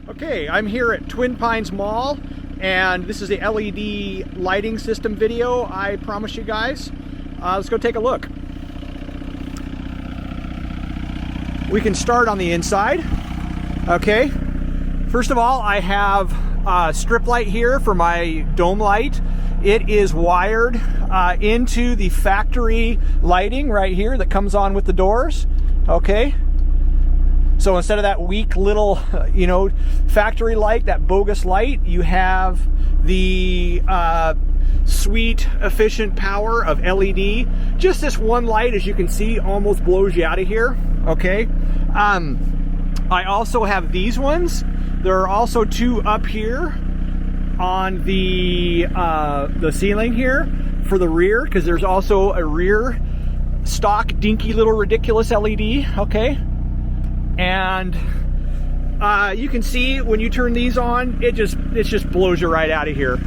Okay, I'm here at Twin Pines Mall, and this is the LED lighting system video I promised you guys. Let's go take a look. We can start on the inside. Okay, first of all, I have a strip light here for my dome light. It is wired into the factory lighting right here that comes on with the doors. Okay. So instead of that weak little, factory light, that bogus light, you have the sweet, efficient power of LED. Just this one light, as you can see, almost blows you out of here, okay? I also have these ones. There are also two up here on the ceiling here for the rear, because there's also a rear stock dinky little ridiculous LED, okay? And you can see when you turn these on, it just blows you right out of here.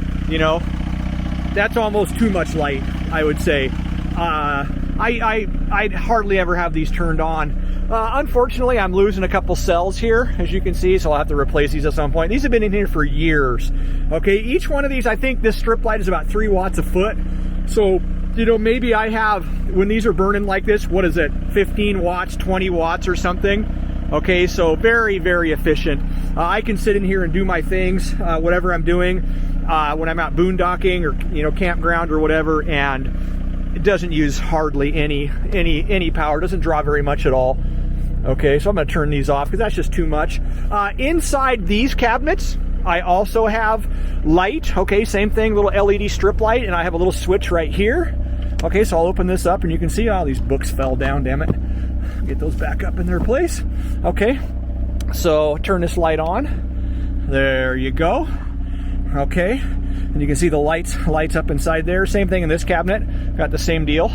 That's almost too much light, I would say. I'd hardly ever have these turned on. Unfortunately, I'm losing a couple cells here, as you can see, so I'll have to replace these at some point. These have been in here for years. Okay, each one of these, I think this strip light is about 3 watts a foot. So, maybe I have, when these are burning like this, what is it, 15 watts, 20 watts or something? Okay, so very, very efficient. I can sit in here and do my things, whatever I'm doing, when I'm out boondocking or campground or whatever, and it doesn't use hardly any power. It doesn't draw very much at all. Okay, so I'm going to turn these off because that's just too much. Inside these cabinets, I also have light. Okay, same thing, little LED strip light, and I have a little switch right here. Okay, so I'll open this up, and you can see, oh, these books fell down, damn it. Get those back up in their place. Okay, so turn this light on. There you go. Okay, and you can see the lights up inside there. Same thing in this cabinet. Got the same deal.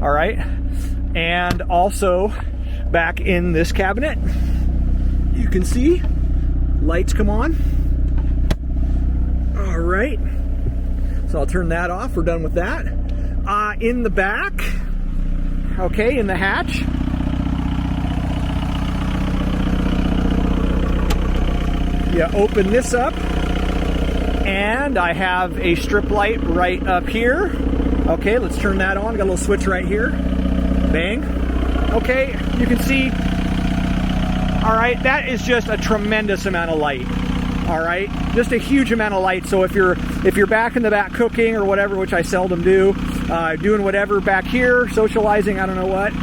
All right, and also back in this cabinet, you can see lights come on. All right, so I'll turn that off. We're done with that. In the back, okay, in the hatch, you open this up, and I have a strip light right up here. Okay, let's turn that on. Got a little switch right here. Bang. Okay, you can see. All right, that is just a tremendous amount of light. All right, just a huge amount of light. So if you're back in the back cooking or whatever, which I seldom do, doing whatever back here, socializing, I don't know what,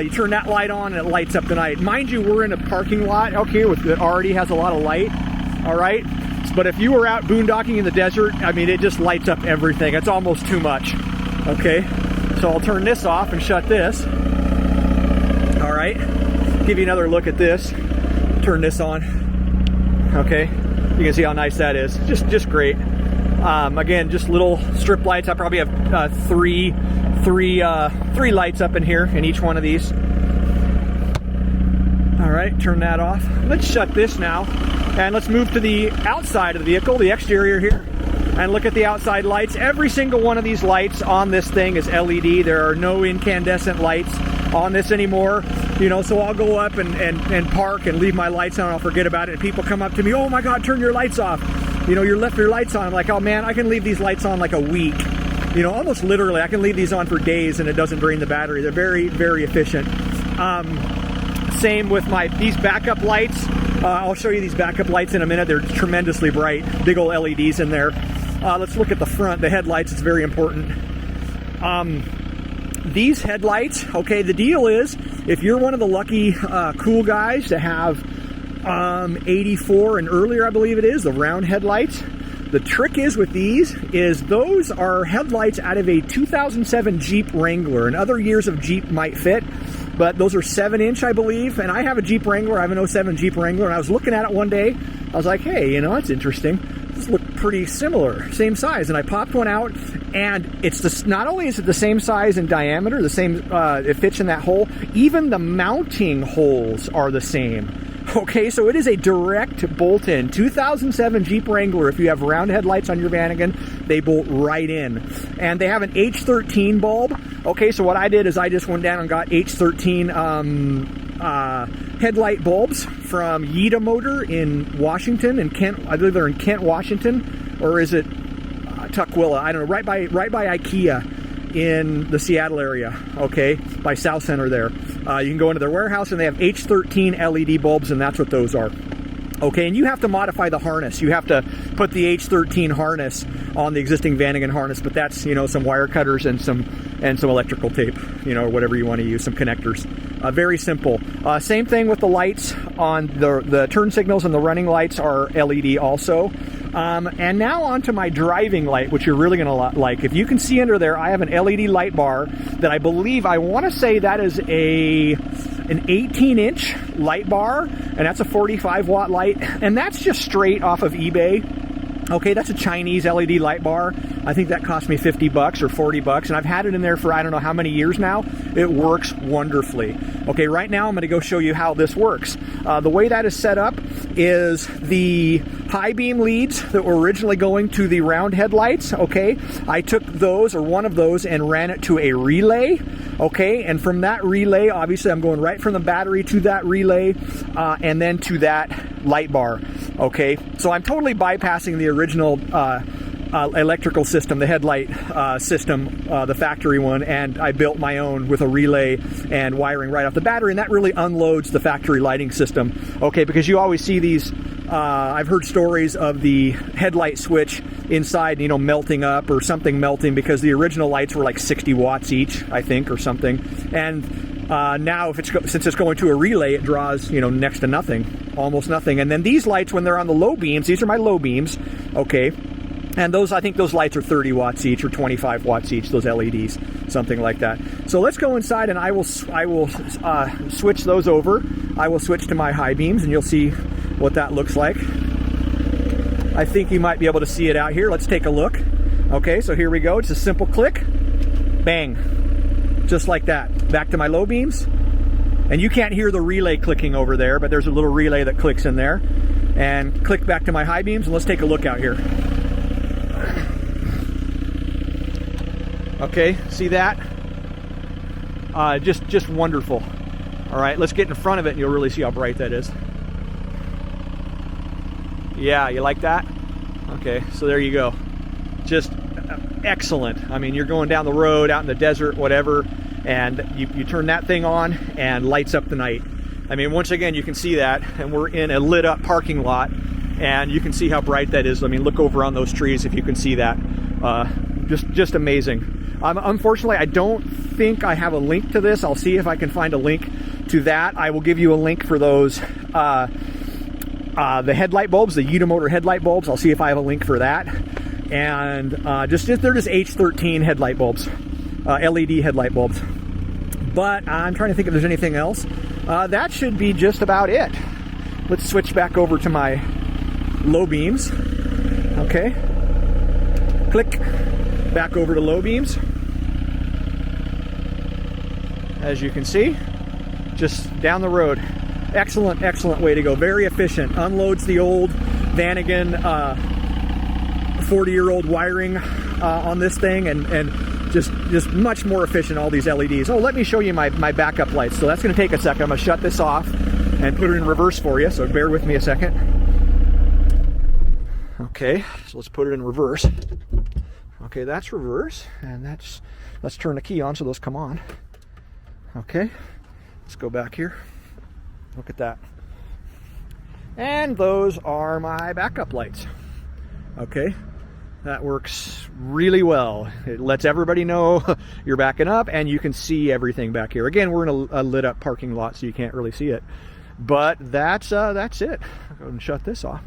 you turn that light on and it lights up the night. Mind you, we're in a parking lot, okay, that already has a lot of light. All right, but if you were out boondocking in the desert, I mean, it just lights up everything. It's almost too much. Okay, so I'll turn this off and shut this. All right, give you another look at this. Turn this on. Okay, you can see how nice that is. Just great. Again, just little strip lights. I probably have three lights up in here in each one of these. All right, turn that off. Let's shut this now. And let's move to the outside of the vehicle, the exterior here, and look at the outside lights. Every single one of these lights on this thing is LED. There are no incandescent lights on this anymore. So I'll go up and park and leave my lights on. I'll forget about it. And people come up to me, oh my God, turn your lights off. You left your lights on. I'm like, oh man, I can leave these lights on like a week. Almost literally, I can leave these on for days and it doesn't drain the battery. They're very, very efficient. Same with these backup lights. I'll show you these backup lights in a minute. They're tremendously bright. Big old LEDs in there. Let's look at the front, the headlights. It's very important. These headlights, okay, the deal is, if you're one of the lucky cool guys to have 84 and earlier, I believe it is, the round headlights, the trick is with these is those are headlights out of a 2007 Jeep Wrangler, and other years of Jeep might fit, but those are 7-inch, I believe, and I have a Jeep Wrangler. I have an 07 Jeep Wrangler, and I was looking at it one day. I was like, hey, that's interesting. This look pretty similar, same size, and I popped one out, and it's not only is it the same size and diameter, the same, it fits in that hole, even the mounting holes are the same. Okay, so it is a direct bolt-in. 2007 Jeep Wrangler, if you have round headlights on your Vanagon, they bolt right in. And they have an H13 bulb. Okay, so what I did is I just went down and got H13 headlight bulbs from Yida Motor in Washington, in Kent. I believe they're in Kent, Washington, or is it Tukwila? I don't know. Right by IKEA in the Seattle area. Okay, by South Center there. You can go into their warehouse and they have H13 LED bulbs, and that's what those are. Okay, and you have to modify the harness. You have to put the H13 harness on the existing Vanagon harness, but that's, you know, some wire cutters and some electrical tape, you know, whatever you want to use, some connectors. Very simple. Same thing with the lights on the turn signals, and the running lights are LED also. And now onto my driving light, which you're really going to like. If you can see under there, I have an LED light bar that I want to say that is an 18-inch light bar, and that's a 45-watt light, and that's just straight off of eBay. Okay, that's a Chinese LED light bar. I think that cost me 50 bucks or 40 bucks, and I've had it in there for I don't know how many years now. It works wonderfully. Okay, right now I'm going to go show you how this works. The way that is set up is the high beam leads that were originally going to the round headlights. Okay, I took those, or one of those, and ran it to a relay. Okay, and from that relay, obviously I'm going right from the battery to that relay, and then to that light bar. Okay, so I'm totally bypassing the original electrical system, the headlight system, the factory one, and I built my own with a relay and wiring right off the battery, and that really unloads the factory lighting system. Okay, because you always see these, I've heard stories of the headlight switch inside, you know, melting up or something melting, because the original lights were like 60 watts each, I think, or something. And now, since it's going to a relay, it draws, you know, next to nothing, almost nothing. And then these lights, when they're on the low beams, these are my low beams, okay, and those, I think those lights are 30 watts each or 25 watts each, those LEDs, something like that. So let's go inside, and I will switch those over. I will switch to my high beams, and you'll see what that looks like. I think you might be able to see it out here. Let's take a look. Okay, so here we go. It's a simple click, bang, just like that. Back to my low beams, and you can't hear the relay clicking over there, but there's a little relay that clicks in there, and click back to my high beams, and let's take a look out here. Okay, see that? Just wonderful. All right, let's get in front of it and you'll really see how bright that is. Yeah, you like that? Okay, so there you go. Just excellent. I mean, you're going down the road, out in the desert, whatever, and you turn that thing on and lights up the night. I mean, once again, you can see that, and we're in a lit up parking lot, and you can see how bright that is. I mean, look over on those trees if you can see that. Just amazing. Unfortunately, I don't think I have a link to this. I'll see if I can find a link to that. I will give you a link for those, the headlight bulbs, the Yida Motor headlight bulbs. I'll see if I have a link for that. And they're just H13 headlight bulbs, LED headlight bulbs. But I'm trying to think if there's anything else. That should be just about it. Let's switch back over to my low beams. Okay. Click. Back over to low beams. As you can see, just down the road. Excellent, excellent way to go. Very efficient. Unloads the old Vanagon 40-year-old wiring on this thing, and just much more efficient, all these LEDs. Oh, let me show you my backup lights. So that's going to take a second. I'm going to shut this off and put it in reverse for you, so bear with me a second. Okay, so let's put it in reverse. Okay, that's reverse, and let's turn the key on so those come on. Okay, let's go back here. Look at that. And those are my backup lights. Okay, that works really well. It lets everybody know you're backing up, and you can see everything back here. Again, we're in a lit up parking lot, so you can't really see it. But that's it. I'll go ahead and shut this off.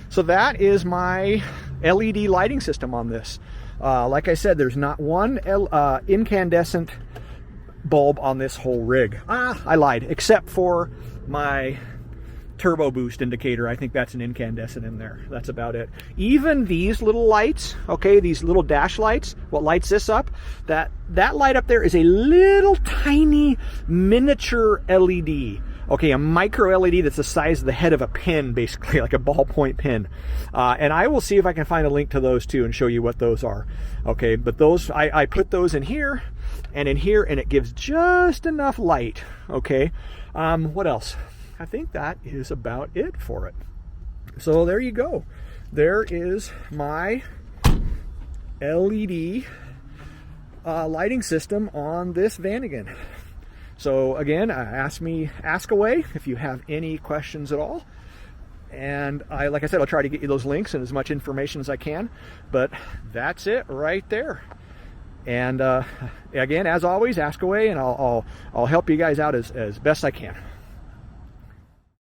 So that is my LED lighting system on this. Like I said, there's not one incandescent bulb on this whole rig. I lied, except for my turbo boost indicator. I think that's an incandescent in there. That's about it. Even these little lights, okay, these little dash lights, what lights this up, that light up there is a little tiny miniature LED. Okay, a micro LED that's the size of the head of a pin, basically, like a ballpoint pin. And I will see if I can find a link to those too and show you what those are. Okay, but those, I put those in here, and it gives just enough light, okay? What else? I think that is about it for it. So there you go. There is my LED lighting system on this Vanagon. So again, ask away if you have any questions at all. And like I said, I'll try to get you those links and as much information as I can. But that's it right there. And again, as always, ask away, and I'll help you guys out as best I can.